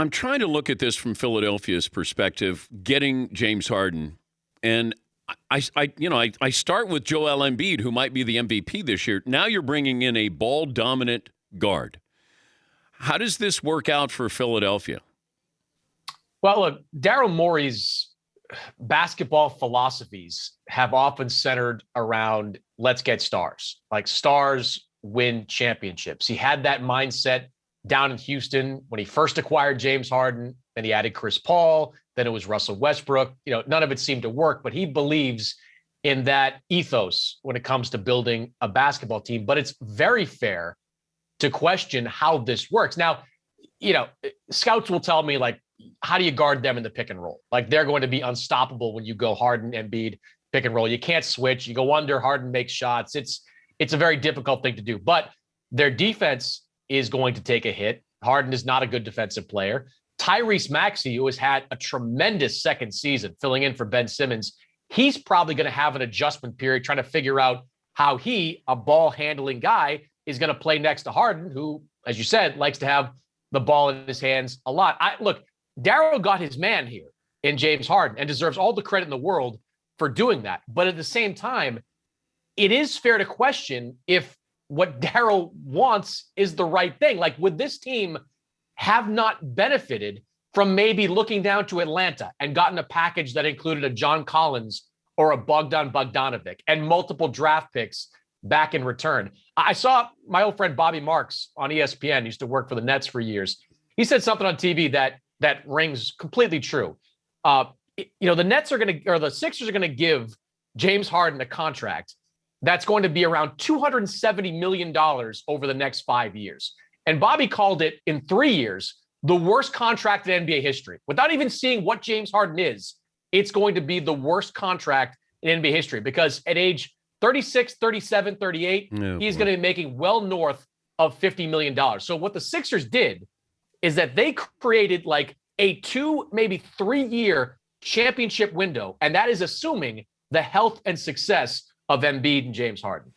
I'm trying to look at this from Philadelphia's perspective, getting James Harden, and I start with Joel Embiid, who might be the MVP this year. Now you're bringing in a ball dominant guard. How does this work out for Philadelphia? Well, look, Daryl Morey's basketball philosophies have often centered around let's get stars. Like stars win championships. He had that mindset down in Houston when he first acquired James Harden. Then he added Chris Paul. Then it was Russell Westbrook. None of it seemed to work, but he believes in that ethos when it comes to building a basketball team. But it's very fair to question how this works. Now, scouts will tell me, like, how do you guard them in the pick and roll? Like, they're going to be unstoppable when you go Harden, Embiid, pick and roll. You can't switch. You go under, Harden makes shots. It's a very difficult thing to do. But their defense is going to take a hit. Harden is not a good defensive player. Tyrese Maxey, who has had a tremendous second season filling in for Ben Simmons, he's probably going to have an adjustment period trying to figure out how he, a ball handling guy, is going to play next to Harden, who, as you said, likes to have the ball in his hands a lot. Look, Darryl got his man here in James Harden and deserves all the credit in the world for doing that. But at the same time, it is fair to question if what Darryl wants is the right thing. Like, would this team have not benefited from maybe looking down to Atlanta and gotten a package that included a John Collins or a Bogdan Bogdanovic and multiple draft picks back in return? I saw my old friend Bobby Marks on ESPN, used to work for the Nets for years. He said something on TV that rings completely true. The Nets are going to, or the Sixers are going to give James Harden a contract that's going to be around $270 million over the next 5 years. And Bobby called it, in 3 years, the worst contract in NBA history. Without even seeing what James Harden is, it's going to be the worst contract in NBA history, because at age 36, 37, 38, he's going to be making well north of $50 million. So what the Sixers did is that they created like a 2, maybe 3 year championship window. And that is assuming the health and success of Embiid and James Harden.